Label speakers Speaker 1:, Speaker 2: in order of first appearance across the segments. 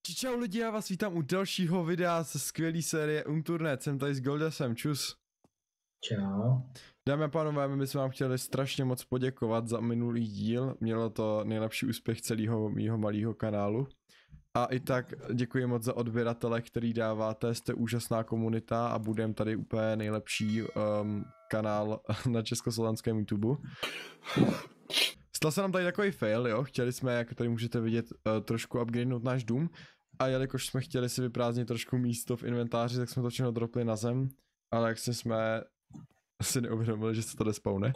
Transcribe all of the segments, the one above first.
Speaker 1: Čau lidi, já vás vítám u dalšího videa ze skvělé série Unturned. Jsem tady s Goldasem, čus.
Speaker 2: Čau.
Speaker 1: Dámy a pánové, my jsme vám chtěli strašně moc poděkovat za minulý díl. Mělo to nejlepší úspěch celého mýho malého kanálu. A i tak děkuji moc za odběratele, který dáváte, jste úžasná komunita a budeme tady úplně nejlepší kanál na československém YouTube. Stal se nám tady takový fail, jo, chtěli jsme, jak tady můžete vidět, trošku upgradenout náš dům. A jelikož jsme chtěli si vyprázdnit trošku místo v inventáři, tak jsme to všechno dropli na zem. Ale jak jsme si neuvědomili, že se to despawne.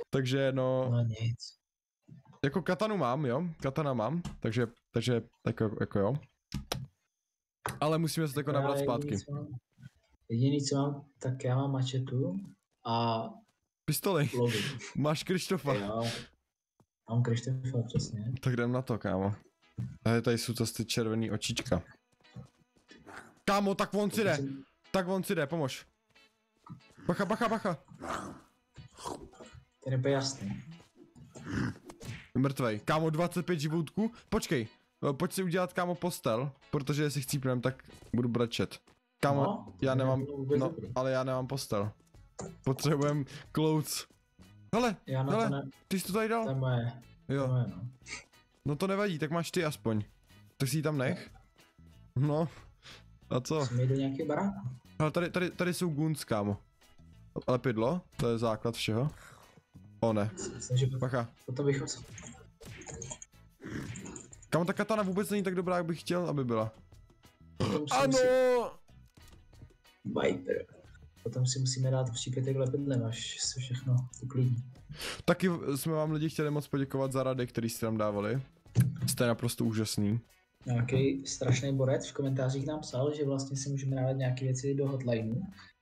Speaker 1: Takže no...
Speaker 2: No nic.
Speaker 1: Jako katanu mám, jo, katana mám, takže jako jo. Ale musíme se to jako nabrat zpátky.
Speaker 2: Jediný co mám, tak já mám mačetu a...
Speaker 1: Pistoli. Máš Krištofa.
Speaker 2: Jo. Mám Krištofa, přesně.
Speaker 1: Tak jdem na to, kámo. A tady jsou zase ty červený očička. Kámo, tak on si jde. Tak on si jde, pomož. Bacha, bacha, bacha.
Speaker 2: Ten je jasný.
Speaker 1: Mrtvej. Kámo, 25 živoutků. Počkej. Pojď si udělat, kámo, postel. Protože jestli chcípnem, tak budu brečet. Kámo,
Speaker 2: no,
Speaker 1: já nemám, no, ale já nemám postel. Potřebujem clothes. Hele, hele, ty jsi to tady dal?
Speaker 2: To je moje.
Speaker 1: Jo.
Speaker 2: To je, no.
Speaker 1: No to nevadí, tak máš ty aspoň. Tak si ji tam nech. No. A co?
Speaker 2: Jsme jde nějaký barák?
Speaker 1: Ale tady jsou guns, kámo. Lepidlo, to je základ všeho. O ne.
Speaker 2: Myslím, že
Speaker 1: bacha.
Speaker 2: Potom bych
Speaker 1: Kámo, ta katana vůbec není tak dobrá, jak bych chtěl, aby byla. Ano!
Speaker 2: Viper. Potom si musíme dát přípětek lepidlem, až se všechno uklidní.
Speaker 1: Taky jsme vám lidi chtěli moc poděkovat za rady, který jste nám dávali. Jste naprosto úžasný.
Speaker 2: Nějaký strašný borec v komentářích nám psal, že vlastně si můžeme dávat nějaké věci do hotlineu,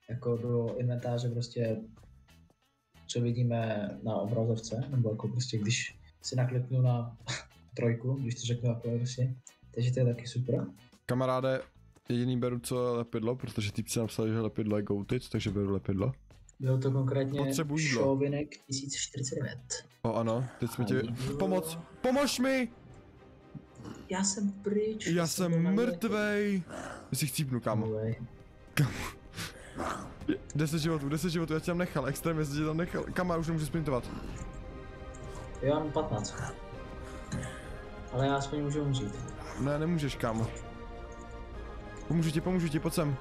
Speaker 2: jako do inventáře prostě, co vidíme na obrazovce, nebo jako prostě když si nakliknu na trojku, když to řeknu jako prostě, takže to je taky super.
Speaker 1: Kamaráde, jediný beru co je lepidlo, protože týpci napsali, že lepidlo je goated, takže beru lepidlo.
Speaker 2: Bylo to konkrétně Šovinek 1049.
Speaker 1: O ano, teď jsme tě... Pomoc! Pomož mi!
Speaker 2: Já jsem pryč.
Speaker 1: Já jsem mrtvej. Já si chcípnu, kámo. Kámo. 10 životů, já tě tam nechal, extrémně jsem tě tam nechal. Kámo, já už nemůžu sprintovat.
Speaker 2: Já mám 15. Ale já aspoň můžu umřít.
Speaker 1: Ne, nemůžeš, kámo. Pomůžu ti, pojď sem.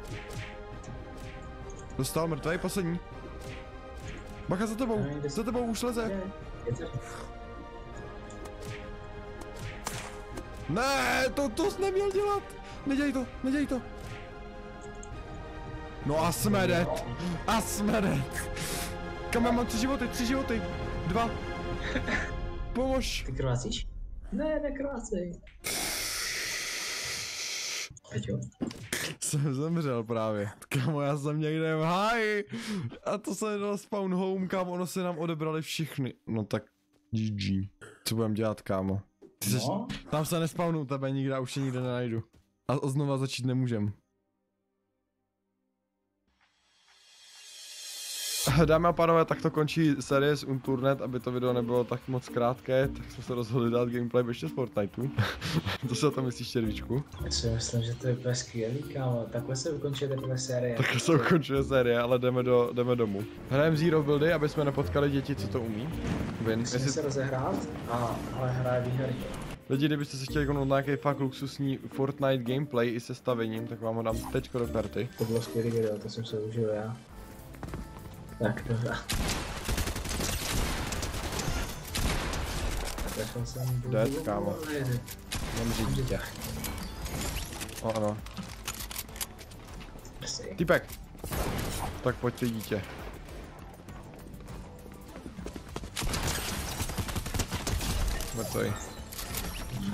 Speaker 1: Dostal, mrtvej, poslední. Bacha za tebou, už leze. Ne, to jsi neměl dělat. Nedělej to. No a jsme dead. Kam já mám 3 životy. 2. Pomož.
Speaker 2: Ty krvácíš? Ne, nekrvácej. Peťo?
Speaker 1: Jsem zemřel právě. Kámo, já jsem někde v háji. A to se nedalo spawn home, kámo, ono se nám odebrali všichni. No tak GG. Co budem dělat, kámo? Tam se nespawnu tebe nikde, už tě nikde nenajdu. A znova začít nemůžem. Dámy a pánové, tak to končí série z Unturned, aby to video nebylo tak moc krátké, tak jsme se rozhodli dát gameplay ještě z Fortniteu. Co si o tom myslíš, Červíčku?
Speaker 2: Já si myslím, že to je úplně skvělý, kámo. Takhle se ukončuje takhle série.
Speaker 1: Takhle se ukončuje série, ale jdeme domů. Hrajeme Zero buildy, aby jsme nepotkali děti, co to umí.
Speaker 2: Musíme se rozehrát, ale hraje výherně.
Speaker 1: Lidi, kdybyste se chtěli konout nějaký fakt luxusní Fortnite gameplay i se stavením, tak vám ho dám teďko do karty.
Speaker 2: To bylo skvělý video, to jsem se užil já. Tak, dobrá.
Speaker 1: Dead, kámo. Nemůžu dítě. O, ano. Typek. Tak pojď ty dítě. Mrtvej.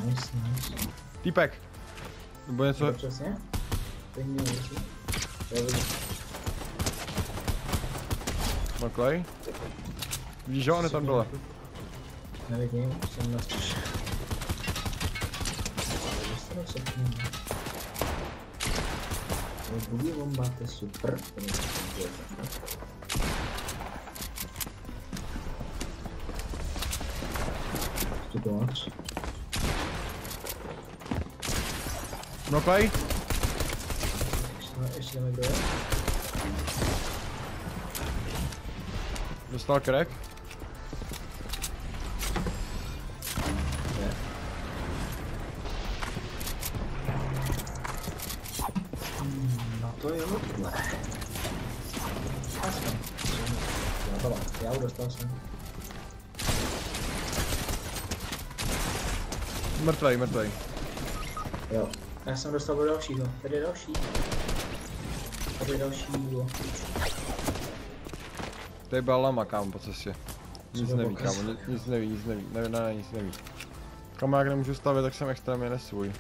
Speaker 2: Nice.
Speaker 1: Typek. Nebo něco...
Speaker 2: Přesně?
Speaker 1: Maklej. Vidíš, že on je tam dole.
Speaker 2: Nevidím, jsem na střeše. Boogie Wombat je super. to moc.
Speaker 1: Noklej.
Speaker 2: Ještě jdeme, kdo je.
Speaker 1: Dostal crack.
Speaker 2: No to je tohle. Já už dostal jsem.
Speaker 1: Mrtvej, mrtvej.
Speaker 2: Jo. Já jsem dostal do dalšího. Tady je další. Tady je další jídlo.
Speaker 1: Tady byla lama, kámo, po cestě. Nic
Speaker 2: Co
Speaker 1: neví,
Speaker 2: pokaz?
Speaker 1: kámo, nic neví, nic neví. Ne, nic neví. Kámo, jak nemůžu stavět, tak jsem extrémně nesvůj.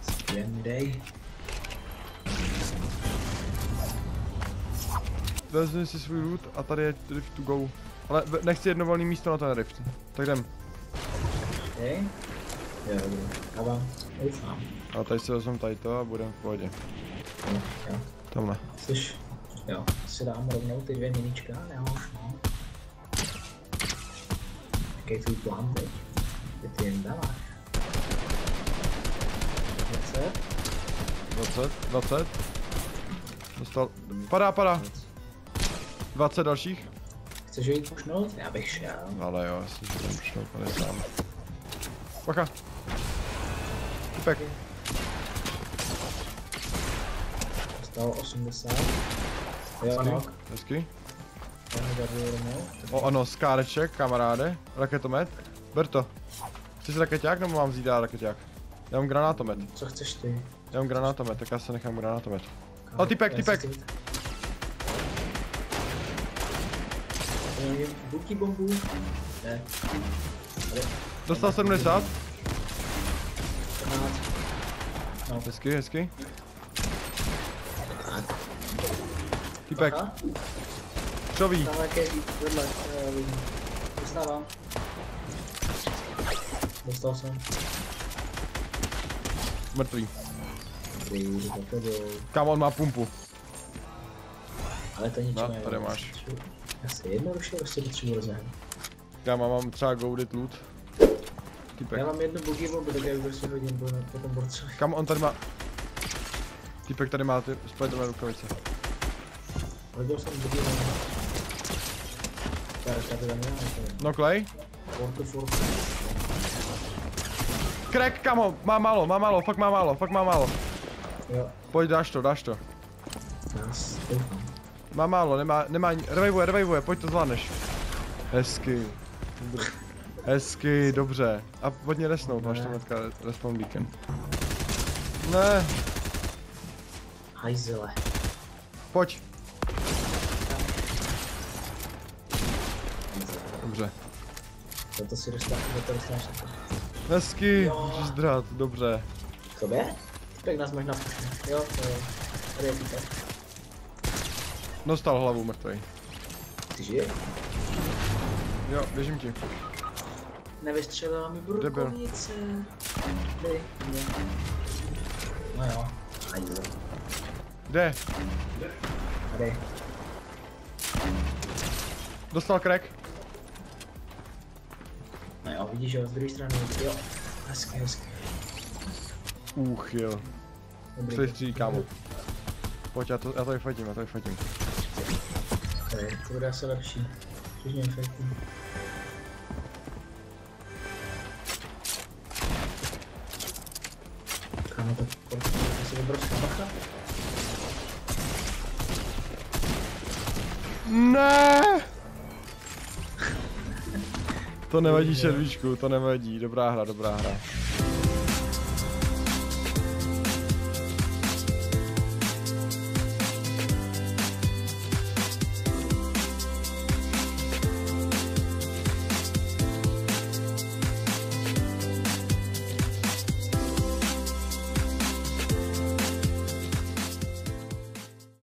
Speaker 2: Skvělý.
Speaker 1: Vezmi si svůj loot a tady je rift to go. Ale nechci jedno volné místo na ten rift. Tak jdem.
Speaker 2: Okay. Jo, dobrý. Já vám doufám.
Speaker 1: A tady si vezmeme tady to a budeme v pohodě.
Speaker 2: Jo.
Speaker 1: Tamhle.
Speaker 2: Což, jo, si dám rovnou ty 2 miníčka, já už mám. Jaký je tvůj plán teď? Kde ty jen dáváš? 20?
Speaker 1: 20. Dostal. Padá. 20 dalších.
Speaker 2: Chceš jít pušnout? Já bych šel.
Speaker 1: Ale jo, asi že tam šel tady sám. Bacha. Typek.
Speaker 2: Dostal 80. Jo, no.
Speaker 1: Hezky.
Speaker 2: Já ho garduju rovnou.
Speaker 1: O ano, skáreček, kamaráde. Raketomet. Ber to. Chceš rakeťák nebo mám vzít dál rakeťák? Já mám granátomet.
Speaker 2: Co chceš ty?
Speaker 1: Já mám granátomet, tak já se nechám granátomet. O, typek.
Speaker 2: Buďí bombu. Ne.
Speaker 1: Dostal 70.
Speaker 2: 14. No.
Speaker 1: Hezky. Typek. Křoví.
Speaker 2: Tam jaké vedle. Dostávám. Dostal jsem.
Speaker 1: Mrtvý.
Speaker 2: Dobrý.
Speaker 1: Kam on má pumpu.
Speaker 2: Ale to ničeho
Speaker 1: No, tady máš.
Speaker 2: Já si jednoduše prostě potřebuji rozehrát.
Speaker 1: Já mám třeba goudit loot. Typek.
Speaker 2: Já mám jednu boogie bombu, tak já už prostě hodím po tom borcovi.
Speaker 1: Kam on tady má... Typek tady má ty spiderman rukavice.
Speaker 2: Hodil jsem boogie bombu. Já tady nemám.
Speaker 1: No klej.
Speaker 2: Fortu.
Speaker 1: Crack, kamo, má málo, fakt má málo.
Speaker 2: Jo.
Speaker 1: Pojď, dáš to.
Speaker 2: Já doufám.
Speaker 1: Má málo, nemá, reviveuje, pojď to zvládneš. Hezky, dobře. A pojď resnout, máš tam hnedka respawn beacon. Ne,
Speaker 2: Hajzele.
Speaker 1: pojď. Dobře.
Speaker 2: To si dostaneš na to.
Speaker 1: Hezky, můžeš zdrát, dobře.
Speaker 2: K tobě? Tak nás možná pušne. Jo, to je. Tady je týpek.
Speaker 1: Dostal hlavu mrtvej.
Speaker 2: Ty žije?
Speaker 1: Jo, běžím ti.
Speaker 2: Nevystřelila mi brukovnice. Tady, ne. No jo. Hajzele.
Speaker 1: Kde?
Speaker 2: Tady.
Speaker 1: Dostal crack.
Speaker 2: No jo, vidíš, jo, z druhé strany, jo. Hezky.
Speaker 1: Jo.
Speaker 2: Dobrý.
Speaker 1: Přestří, kámo. Pojď, já to vyfotím.
Speaker 2: Okay, to bude asi lepší. Což mě efektní. Kámo, to asi obrovská bacha.
Speaker 1: Ne! To nevadí, Šervíčku, to nevadí, dobrá hra.